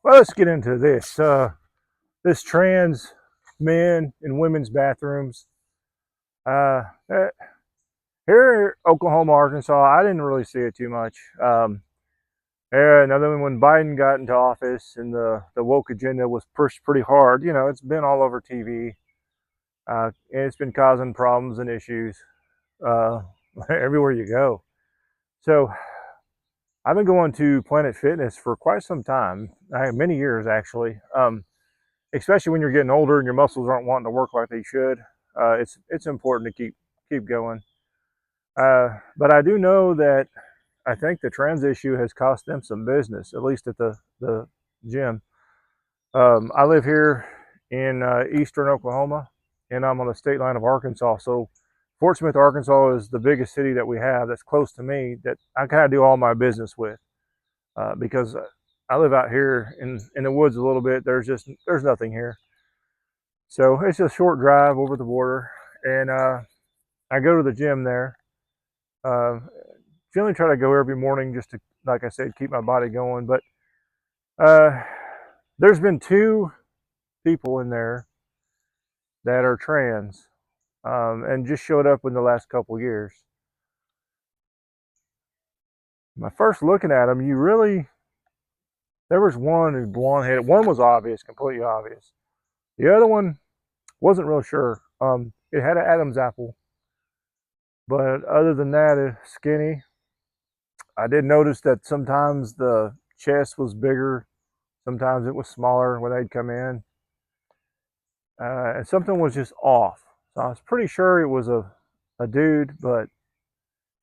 Well, let's get into this. This trans men and women's bathrooms. Uh, eh, Here in Oklahoma, Arkansas, I didn't really see it too much. Another when Biden got into office and the woke agenda was pushed pretty hard. You know, it's been all over TV. And it's been causing problems and issues uh, everywhere you go. So I've been going to Planet Fitness for quite some time, many years actually. Especially when you're getting older and your muscles aren't wanting to work like they should. It's important to keep going. But I do know that I think the trans issue has cost them some business, at least at the gym. I live here in eastern Oklahoma, and I'm on the state line of Arkansas. So Fort Smith, Arkansas, is the biggest city that we have that's close to me that I kind of do all my business with because I live out here in the woods a little bit. There's nothing here. So it's a short drive over the border, and I go to the gym there. Uh, Generally, try to go every morning just to, like I said, keep my body going. But uh, there's been two people in there that are trans, and just showed up in the last couple of years. My first looking at them, there was one who's blonde headed. One was obvious, completely obvious. The other one wasn't real sure. It had an Adam's apple, but other than that, it's skinny. I did notice that sometimes the chest was bigger, sometimes it was smaller when they'd come in, and something was just off. So I was pretty sure it was a dude, but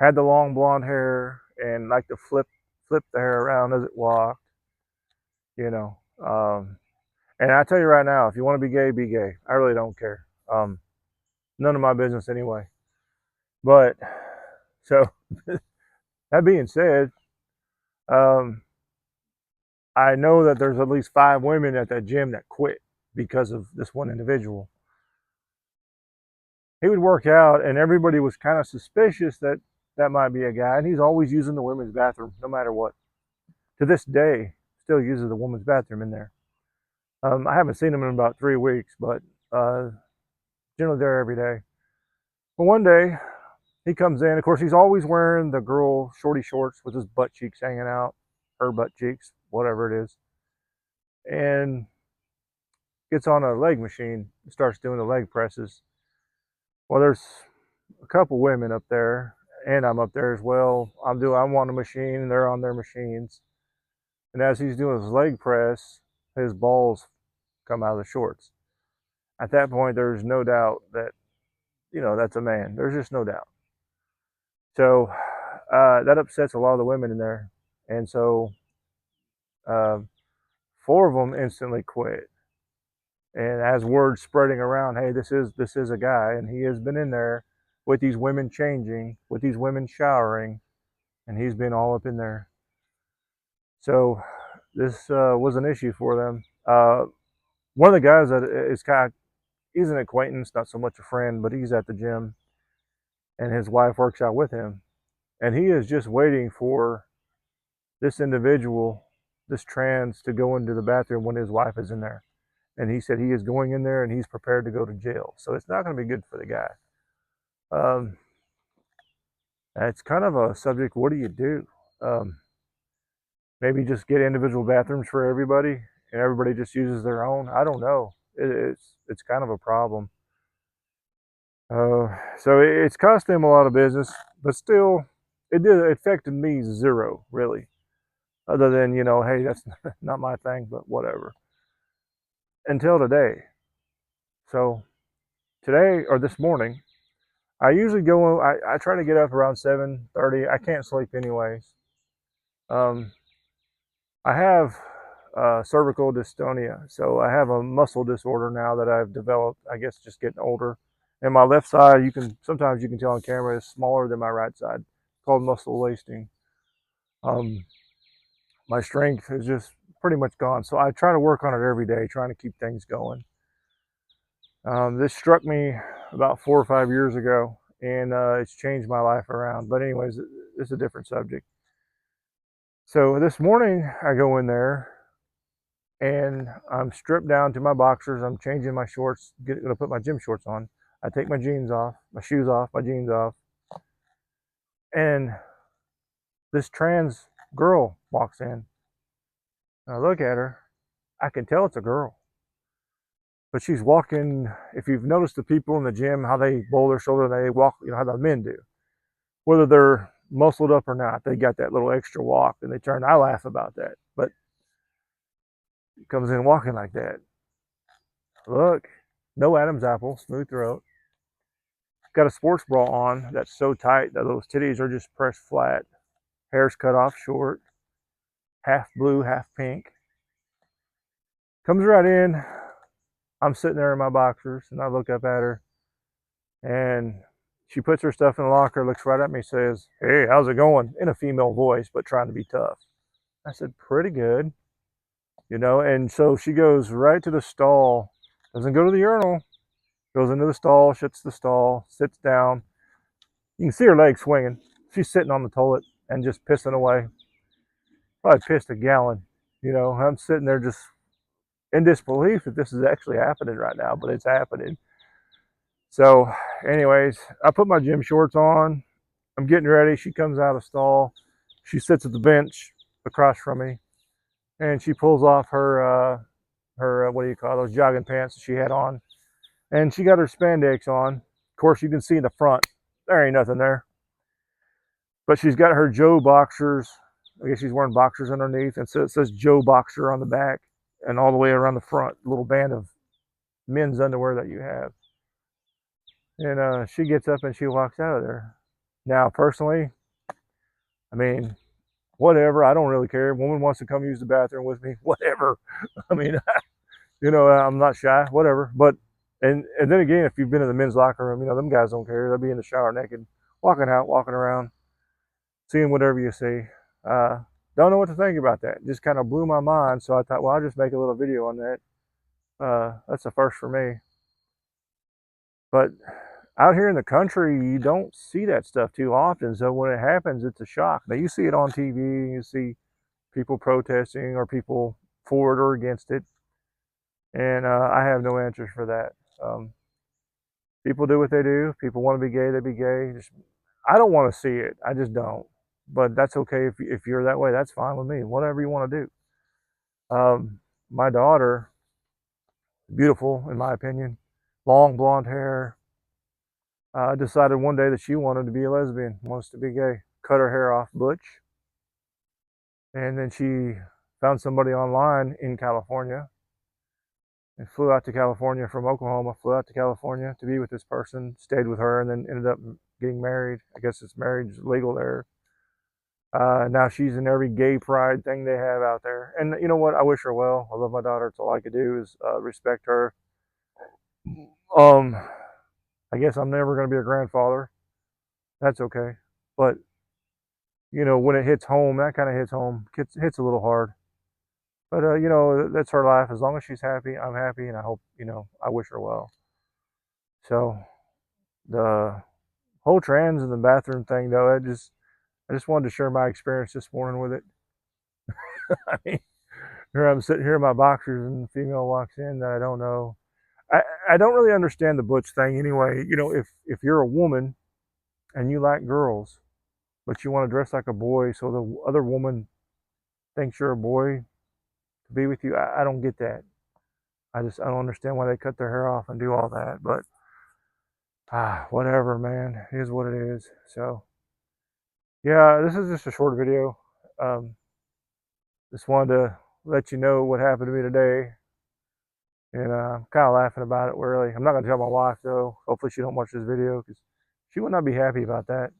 had the long blonde hair and liked to flip the hair around as it walked, you know. And I tell you right now, if you want to be gay, be gay. I really don't care. None of my business anyway. But so that being said, um, I know that there's at least 5 women at that gym that quit because of this one individual. He would work out, and everybody was kind of suspicious that that might be a guy. And he's always using the women's bathroom, no matter what. To this day, still uses the women's bathroom in there. I haven't seen him in about 3 weeks, but uh, generally there every day. But one day, he comes in. Of course, he's always wearing the girl shorty shorts with his butt cheeks hanging out, her butt cheeks, whatever it is, and gets on a leg machine and starts doing the leg presses. Well, there's a couple women up there, and I'm up there as well. I'm on the machine, and they're on their machines. And as he's doing his leg press, his balls come out of the shorts. At that point, there's no doubt that that's a man. There's just no doubt. So that upsets a lot of the women in there, and so uh, 4 of them instantly quit. And as word spreading around, hey, this is a guy, and he has been in there with these women changing, with these women showering, and he's been all up in there. So this was an issue for them. One of the guys that is he's an acquaintance, not so much a friend, but he's at the gym, and his wife works out with him, and he is just waiting for this individual, this trans, to go into the bathroom when his wife is in there. And he said he is going in there and he's prepared to go to jail. So it's not going to be good for the guy. Um, it's kind of a subject. What do you do? Um, Maybe just get individual bathrooms for everybody, and everybody just uses their own. I don't know. It's kind of a problem. So it's cost them a lot of business, but still, it affected me zero really. Other than hey, that's not my thing, but whatever. Until today. So today or this morning, I usually go. I try to get up around 7:30. I can't sleep anyways. Um, I have cervical dystonia, so I have a muscle disorder now that I've developed. I guess just getting older. And my left side, sometimes you can tell on camera, is smaller than my right side. It's called muscle wasting. Um, my strength is just pretty much gone. So I try to work on it every day, trying to keep things going. This struck me about 4 or 5 years ago, and it's changed my life around. But anyways, it's a different subject. So this morning I go in there, and I'm stripped down to my boxers. I'm changing my shorts, gonna put my gym shorts on. I take my jeans off, my shoes off, my jeans off, and this trans girl walks in. I look at her. I can tell it's a girl, but she's walking. If you've noticed the people in the gym, how they bowl their shoulder, they walk, how the men do, whether they're muscled up or not, they got that little extra walk, and they turn. I laugh about that, but he comes in walking like that. Look, no Adam's apple, smooth throat. Got a sports bra on that's so tight that those titties are just pressed flat. Hair's cut off short, half blue, half pink. Comes right in. I'm sitting there in my boxers, and I look up at her, and she puts her stuff in the locker, looks right at me, says, "Hey, how's it going?" in a female voice, but trying to be tough. I said, "Pretty good." And so she goes right to the stall, doesn't go to the urinal, goes into the stall, shuts the stall, sits down. You can see her legs swinging. She's sitting on the toilet and just pissing away. Probably pissed a gallon. I'm sitting there just in disbelief that this is actually happening right now, but it's happening. So, anyways, I put my gym shorts on. I'm getting ready. She comes out of stall. She sits at the bench across from me, and she pulls off her what do you call those jogging pants that she had on, and she got her spandex on. Of course, you can see in the front there ain't nothing there, but she's got her Joe boxers. I guess she's wearing boxers underneath, and so it says Joe Boxer on the back, and all the way around the front, a little band of men's underwear that you have. And she gets up and she walks out of there. Now, personally, I mean, whatever. I don't really care. A woman wants to come use the bathroom with me, whatever. I mean, I'm not shy, whatever. But and then again, if you've been in the men's locker room, them guys don't care. They'll be in the shower naked, walking out, walking around, seeing whatever you see. Don't know what to think about that. Just kind of blew my mind. So I thought, well, I'll just make a little video on that. That's a first for me. But out here in the country, you don't see that stuff too often. So when it happens, it's a shock. Now you see it on TV, you see people protesting or people for it or against it. And I have no answers for that. People do what they do. If people want to be gay, they be gay. I don't want to see it. I just don't. But that's okay if you're that way. That's fine with me. Whatever you want to do. My daughter, beautiful in my opinion, long blonde hair, decided one day that she wanted to be a lesbian, wants to be gay. Cut her hair off butch. And then she found somebody online in California and flew out to California from Oklahoma, flew out to California to be with this person, stayed with her, and then ended up getting married. I guess it's marriage legal there. Now she's in every gay pride thing they have out there. And you know what? I wish her well. I love my daughter. It's all I could do is respect her. I guess I'm never going to be a grandfather. That's okay. But, when it hits home, that kind of hits home. Hits a little hard. But, that's her life. As long as she's happy, I'm happy. And I hope, I wish her well. So, the whole trans in the bathroom thing, though, I just wanted to share my experience this morning with it. I mean, here I'm sitting here in my boxers and the female walks in that I don't know. I don't really understand the butch thing anyway. If you're a woman and you like girls, but you want to dress like a boy so the other woman thinks you're a boy to be with you, I don't get that. I don't understand why they cut their hair off and do all that. But whatever, man. It is what it is. So yeah, this is just a short video. Just wanted to let you know what happened to me today. And I'm kind of laughing about it, really. I'm not going to tell my wife, though. Hopefully she don't watch this video, because she would not be happy about that.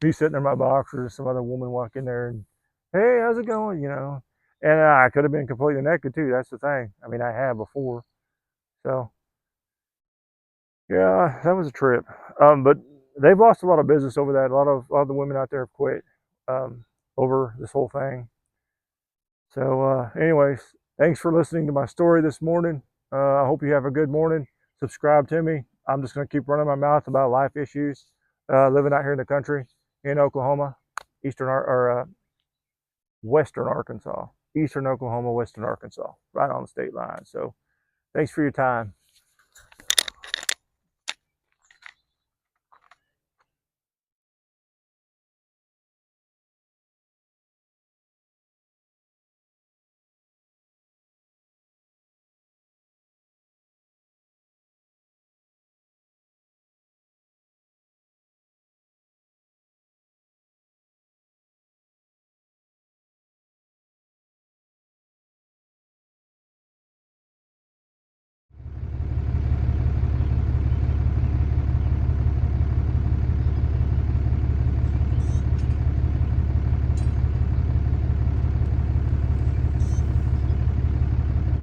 Me sitting there in my boxers, some other woman walk in there and, "Hey, how's it going?" And I could have been completely naked, too. That's the thing. I mean, I have before. So, yeah, that was a trip. But they've lost a lot of business over that. A lot of the women out there have quit over this whole thing. So, anyways, thanks for listening to my story this morning. I hope you have a good morning. Subscribe to me. I'm just going to keep running my mouth about life issues, living out here in the country in Oklahoma, western Arkansas, eastern Oklahoma, western Arkansas, right on the state line. So thanks for your time.